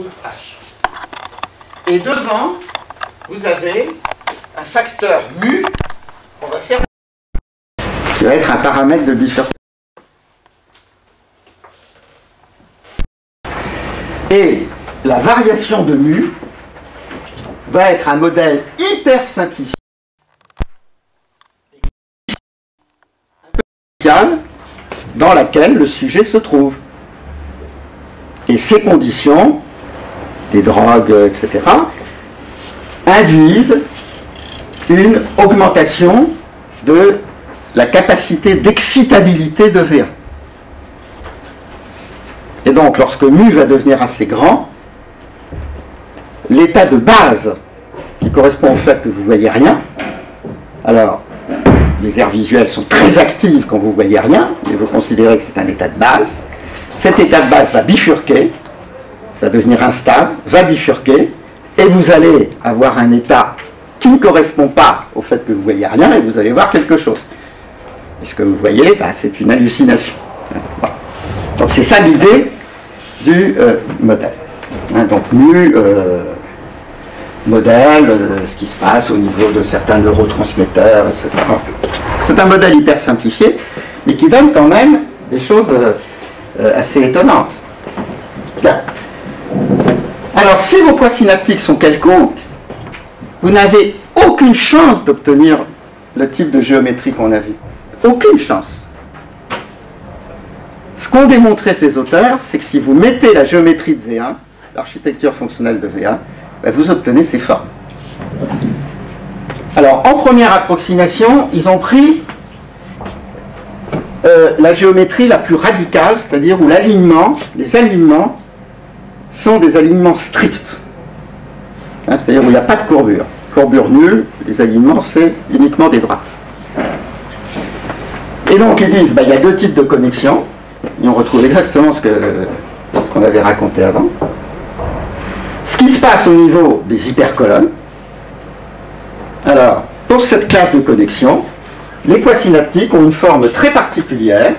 H. Et devant, vous avez un facteur mu qu'on va faire, qui va être un paramètre de bifurcation. Et la variation de mu va être un modèle hyper simplifié dans laquelle le sujet se trouve. Et ces conditions, des drogues, etc., induisent une augmentation de la capacité d'excitabilité de V1. Et donc, lorsque mu va devenir assez grand, l'état de base, qui correspond au fait que vous ne voyez rien, alors, les aires visuelles sont très actives quand vous ne voyez rien, et vous considérez que c'est un état de base. Cet état de base va bifurquer, va devenir instable, va bifurquer, et vous allez avoir un état qui ne correspond pas au fait que vous ne voyez rien, et vous allez voir quelque chose. Et ce que vous voyez, c'est une hallucination. Voilà. Donc c'est ça l'idée du modèle. Donc mu, modèle, ce qui se passe au niveau de certains neurotransmetteurs, etc. C'est un modèle hyper simplifié, mais qui donne quand même des choses assez étonnantes. Bien. Alors, si vos poids synaptiques sont quelconques, vous n'avez aucune chance d'obtenir le type de géométrie qu'on a vu. Aucune chance. Ce qu'ont démontré ces auteurs, c'est que si vous mettez la géométrie de V1, l'architecture fonctionnelle de V1, vous obtenez ces formes. Alors, en première approximation, ils ont pris la géométrie la plus radicale, c'est-à-dire où les alignements sont des alignements stricts. C'est-à-dire où il n'y a pas de courbure. Courbure nulle, les alignements, c'est uniquement des droites. Et donc, ils disent, il y a deux types de connexions, et on retrouve exactement ce qu'on avait raconté avant. Ce qui se passe au niveau des hypercolonnes. Alors, pour cette classe de connexion, les poids synaptiques ont une forme très particulière.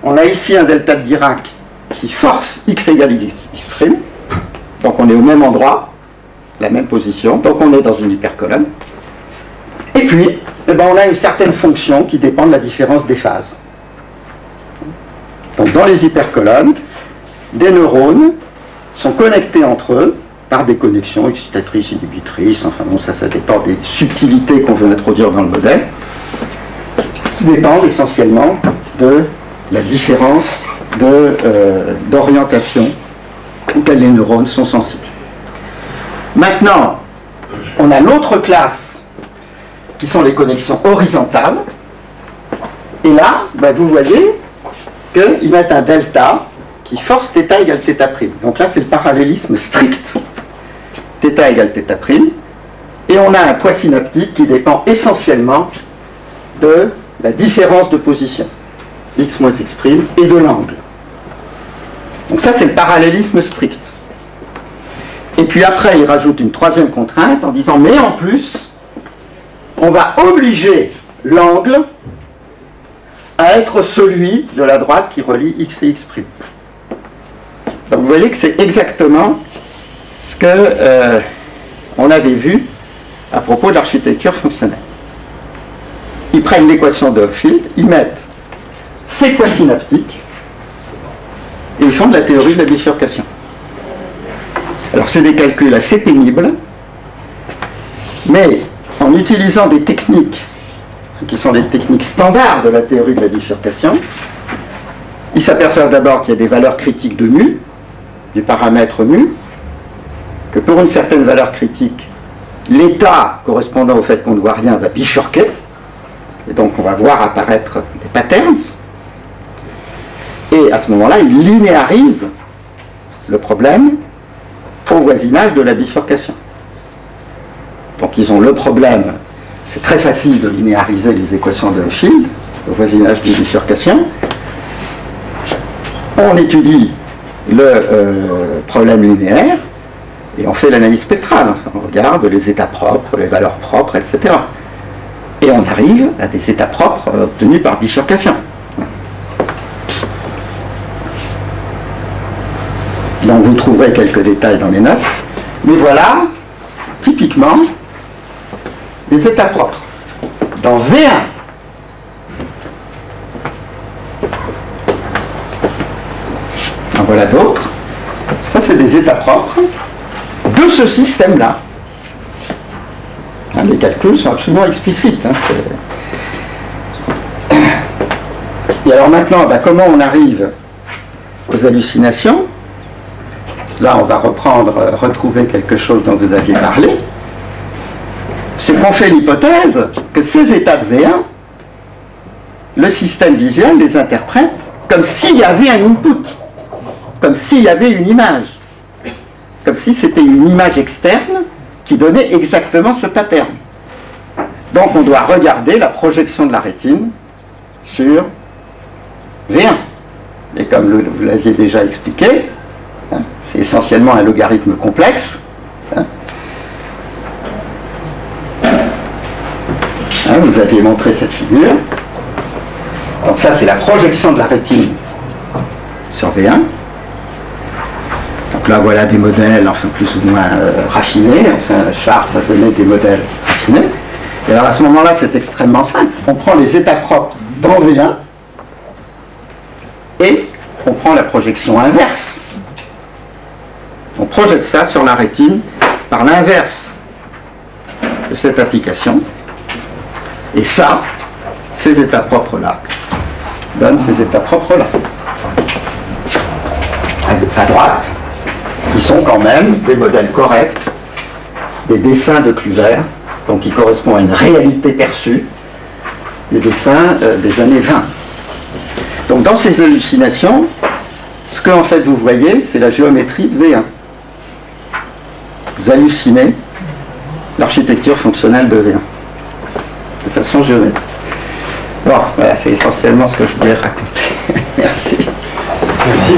On a ici un delta de Dirac qui force x égale x'. Donc on est au même endroit, la même position, donc on est dans une hypercolonne. Et puis, on a une certaine fonction qui dépend de la différence des phases. Donc dans les hypercolonnes, des neurones sont connectés entre eux par des connexions excitatrices, inhibitrices, enfin bon, ça dépend des subtilités qu'on veut introduire dans le modèle, qui dépendent essentiellement de la différence d'orientation auxquelles les neurones sont sensibles. Maintenant, on a l'autre classe qui sont les connexions horizontales, et là, vous voyez qu'ils mettent un delta qui force θ égale θ'prime. Donc là, c'est le parallélisme strict. θ égale θ'prime, et on a un poids synaptique qui dépend essentiellement de la différence de position, x moins x', et de l'angle. Donc ça, c'est le parallélisme strict. Et puis après, il rajoute une troisième contrainte en disant, mais en plus, on va obliger l'angle à être celui de la droite qui relie x et x'. Donc vous voyez que c'est exactement ce que on avait vu à propos de l'architecture fonctionnelle. Ils prennent l'équation de Hopfield, ils mettent ces poids synaptiques et ils font de la théorie de la bifurcation. Alors c'est des calculs assez pénibles, mais en utilisant des techniques qui sont des techniques standards de la théorie de la bifurcation, ils s'aperçoivent d'abord qu'il y a des valeurs critiques de mu, du paramètre mu, que pour une certaine valeur critique, l'état correspondant au fait qu'on ne voit rien va bifurquer, et donc on va voir apparaître des patterns, et à ce moment-là, ils linéarisent le problème au voisinage de la bifurcation. Donc ils ont le problème, c'est très facile de linéariser les équations de Hopfield au voisinage d'une bifurcation. On étudie le problème linéaire, et on fait l'analyse spectrale. Enfin, on regarde les états propres, les valeurs propres, etc. Et on arrive à des états propres obtenus par bifurcation. Donc vous trouverez quelques détails dans les notes. Mais voilà, typiquement, des états propres. Dans V1, en voilà d'autres. Ça, c'est des états propres de ce système-là. Hein, les calculs sont absolument explicites. Hein, et alors maintenant, comment on arrive aux hallucinations? Là, on va retrouver quelque chose dont vous aviez parlé. C'est qu'on fait l'hypothèse que ces états de V1, le système visuel les interprète comme s'il y avait un input, comme s'il y avait une image, comme si c'était une image externe qui donnait exactement ce pattern. Donc on doit regarder la projection de la rétine sur V1. Et comme vous l'aviez déjà expliqué, hein, c'est essentiellement un logarithme complexe. Hein. Hein, vous aviez montré cette figure. Donc ça, c'est la projection de la rétine sur V1. Donc là, voilà des modèles, enfin plus ou moins raffinés. Enfin, Schwartz a donné des modèles raffinés. Et alors à ce moment-là, c'est extrêmement simple. On prend les états propres dans V1 et on prend la projection inverse. On projette ça sur la rétine par l'inverse de cette application. Et ça, ces états propres-là, donnent ces états propres-là. À droite, qui sont quand même des modèles corrects, des dessins de Kluver, donc qui correspondent à une réalité perçue, des dessins des années 20. Donc dans ces hallucinations, ce que en fait vous voyez, c'est la géométrie de V1. Vous hallucinez l'architecture fonctionnelle de V1, de façon géométrique. Bon, voilà, c'est essentiellement ce que je voulais raconter. Merci. Merci.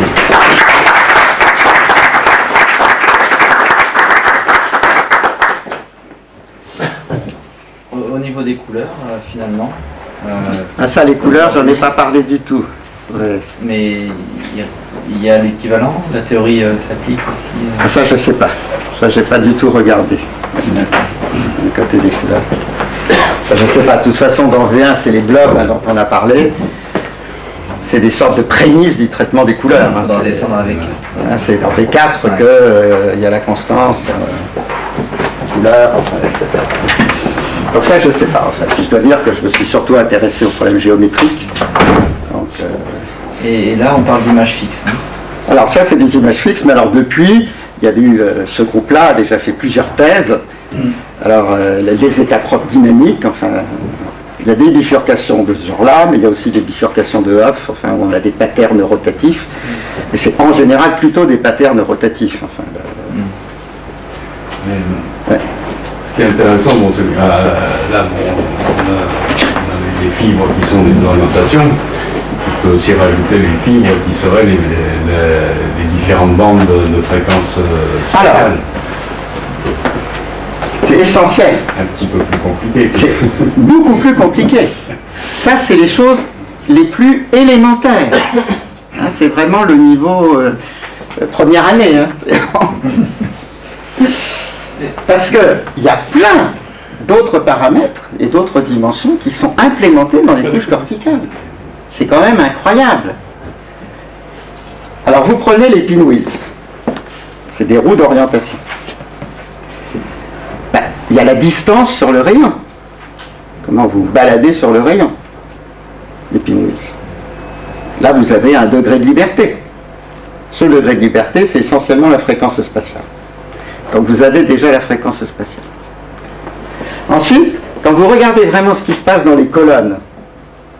Au niveau des couleurs, finalement. Ah ça, les couleurs, j'en ai pas parlé du tout. Ouais. Mais il y a l'équivalent, la théorie s'applique aussi. Ah, ça, je sais pas. Ça, j'ai pas du tout regardé. Le côté des couleurs. Ça, je sais pas. De toute façon, dans V1, c'est les blobs hein, dont on a parlé. C'est des sortes de prémices du traitement des couleurs. Hein. On va descendre avec. C'est dans V4 qu'il y a la constance, couleur, etc. Donc ça, je ne sais pas. Enfin, si je dois dire que je me suis surtout intéressé aux problèmes géométriques. Donc, et là, on parle d'images fixes. Hein. Alors ça, c'est des images fixes, mais alors depuis, il y a eu, ce groupe-là a déjà fait plusieurs thèses. Alors, les états propres dynamiques, enfin, il y a des bifurcations de ce genre-là, mais il y a aussi des bifurcations de Hopf, enfin, où on a des patterns rotatifs. Et c'est en général plutôt des patterns rotatifs. Enfin, ouais. Ce qui est intéressant, bon, là, on a les fibres qui sont des orientations. On peut aussi rajouter les fibres qui seraient les différentes bandes de fréquences spatiales. Alors, c'est essentiel. Un petit peu plus compliqué. C'est beaucoup plus compliqué. Ça, c'est les choses les plus élémentaires. Hein, c'est vraiment le niveau première année. Hein. Parce qu'il y a plein d'autres paramètres et d'autres dimensions qui sont implémentés dans les couches corticales. C'est quand même incroyable. Alors vous prenez les pinwheels. C'est des roues d'orientation. Ben, il y a la distance sur le rayon. Comment vous baladez sur le rayon, les pinwheels. Là, vous avez un degré de liberté. Ce degré de liberté, c'est essentiellement la fréquence spatiale. Donc vous avez déjà la fréquence spatiale. Ensuite, quand vous regardez vraiment ce qui se passe dans les colonnes,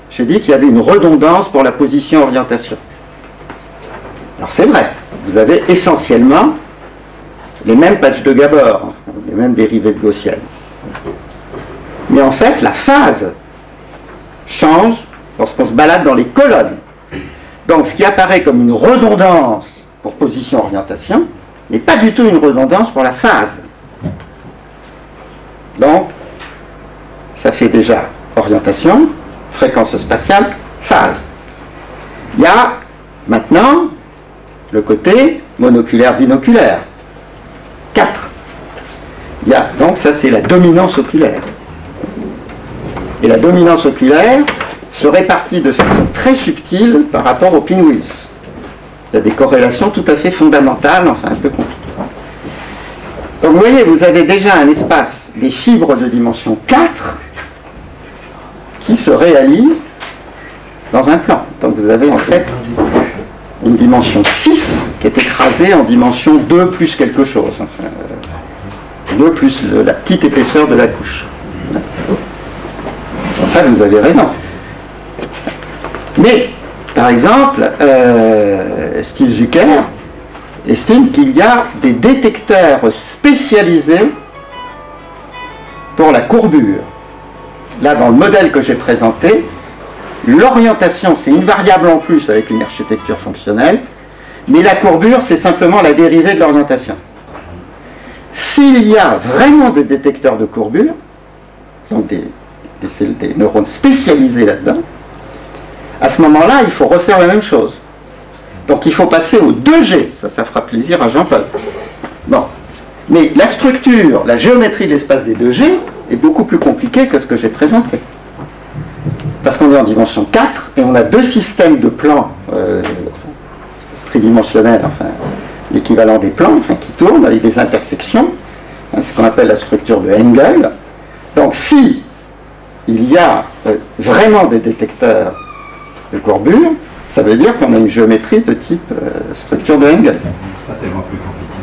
j'ai dit qu'il y avait une redondance pour la position-orientation. Alors c'est vrai, vous avez essentiellement les mêmes patchs de Gabor, les mêmes dérivées de gaussienne. Mais en fait, la phase change lorsqu'on se balade dans les colonnes. Donc ce qui apparaît comme une redondance pour position-orientation n'est pas du tout une redondance pour la phase. Donc, ça fait déjà orientation, fréquence spatiale, phase. Il y a maintenant le côté monoculaire, binoculaire. 4. Donc ça c'est la dominance oculaire. Et la dominance oculaire se répartit de façon très subtile par rapport aux pinwheels. Il y a des corrélations tout à fait fondamentales, enfin un peu compliquées. Donc vous voyez, vous avez déjà un espace des fibres de dimension 4 qui se réalisent dans un plan. Donc vous avez en fait une dimension 6 qui est écrasée en dimension 2 plus quelque chose. Enfin, 2 plus la petite épaisseur de la couche. Donc ça, vous avez raison. Mais, par exemple, Steve Zucker estime qu'il y a des détecteurs spécialisés pour la courbure. Là, dans le modèle que j'ai présenté, l'orientation, c'est une variable en plus avec une architecture fonctionnelle, mais la courbure, c'est simplement la dérivée de l'orientation. S'il y a vraiment des détecteurs de courbure, donc des neurones spécialisés là-dedans, à ce moment-là, il faut refaire la même chose. Donc il faut passer au 2G, ça fera plaisir à Jean-Paul. Bon. Mais la structure, la géométrie de l'espace des 2G est beaucoup plus compliquée que ce que j'ai présenté. Parce qu'on est en dimension 4 et on a 2 systèmes de plans tridimensionnels, enfin l'équivalent des plans, enfin, qui tournent avec des intersections, hein, ce qu'on appelle la structure de Engel. Donc si il y a vraiment des détecteurs de courbure, ça veut dire qu'on a une géométrie de type structure de Engel. C'est pas tellement plus compliqué.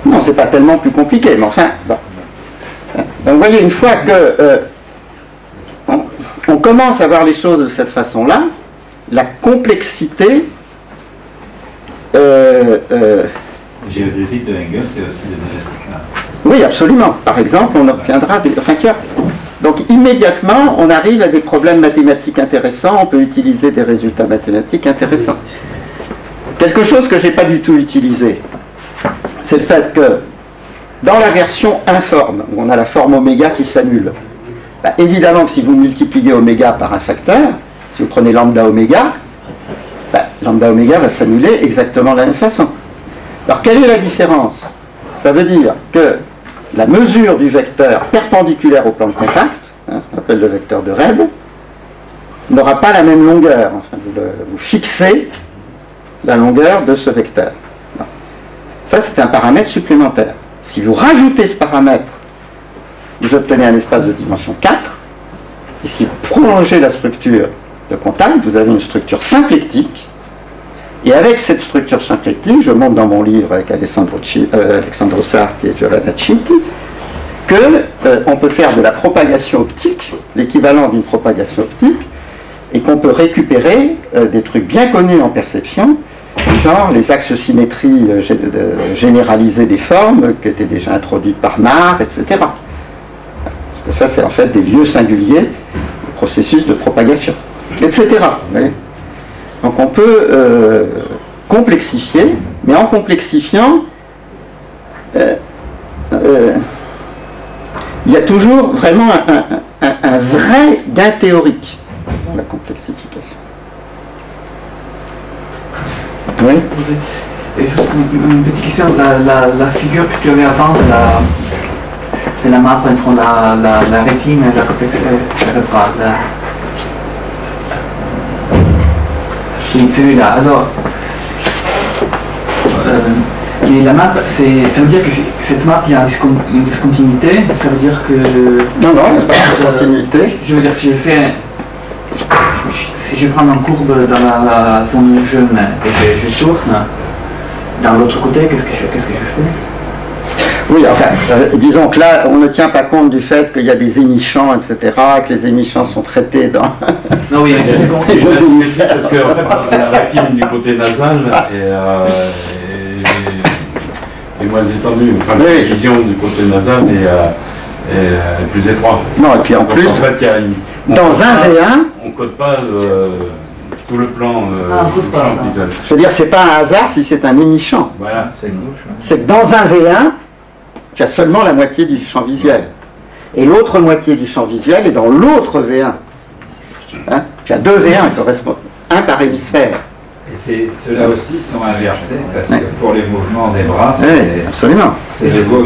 Non, c'est pas tellement plus compliqué, mais enfin, bon. Donc vous voyez, une fois que on commence à voir les choses de cette façon-là, la complexité... géodésique de Engel, c'est aussi des données structurales. Oui, absolument. Par exemple, on obtiendra des... Enfin, tu vois, donc immédiatement, on arrive à des problèmes mathématiques intéressants, on peut utiliser des résultats mathématiques intéressants. Quelque chose que je n'ai pas du tout utilisé, c'est le fait que dans la version informe, où on a la forme oméga qui s'annule, bah, évidemment que si vous multipliez oméga par un facteur, si vous prenez lambda oméga, bah, lambda oméga va s'annuler exactement de la même façon. Alors quelle est la différence? Ça veut dire que la mesure du vecteur perpendiculaire au plan de contact, hein, ce qu'on appelle le vecteur de Reb, n'aura pas la même longueur. Enfin, vous fixez la longueur de ce vecteur. Non. Ça, c'est un paramètre supplémentaire. Si vous rajoutez ce paramètre, vous obtenez un espace de dimension 4. Et si vous prolongez la structure de contact, vous avez une structure symplectique. Et avec cette structure symplectique, je montre dans mon livre avec Alessandro Sarti et Giovanna Cinti, qu'on peut faire de la propagation optique, l'équivalent d'une propagation optique, et qu'on peut récupérer des trucs bien connus en perception, genre les axes symétrie généralisés des formes, qui étaient déjà introduites par Marr, etc. Parce que ça, c'est en fait des lieux singuliers du processus de propagation, etc. Vous voyez ? Donc on peut complexifier, mais en complexifiant, il y a toujours vraiment un vrai gain théorique dans la complexification. Oui. Et juste une petite question, la figure que tu avais avant de la map entre la rétine et la cortex cérébrale. Oui, celui-là. Alors, mais la map, ça veut dire que cette map, il y a une discontinuité, ça veut dire que... Non, non, il n'y a pas de discontinuité. Je veux dire, si je prends une courbe dans la zone jaune et je tourne dans l'autre côté, qu'est-ce que je fais? Oui, enfin, disons que là, on ne tient pas compte du fait qu'il y a des émichants, etc., que les émichants sont traités dans... Non, oui, mais c'est parce que en fait, la rétine du côté nasal est moins étendue. Enfin, la vision du côté nasal est plus étroite. Non, et puis en plus, en fait, dans un V1... On ne code pas tout le plan champ visuel. Je veux dire, c'est pas un hasard si c'est un émichant. Voilà. C'est que dans un V1, tu as seulement la moitié du champ visuel. Et l'autre moitié du champ visuel est dans l'autre V1. Hein, tu as deux V1 qui correspondent, un par hémisphère. Et ceux-là aussi sont inversés parce que pour les mouvements des bras, Oui, absolument. c'est le gauche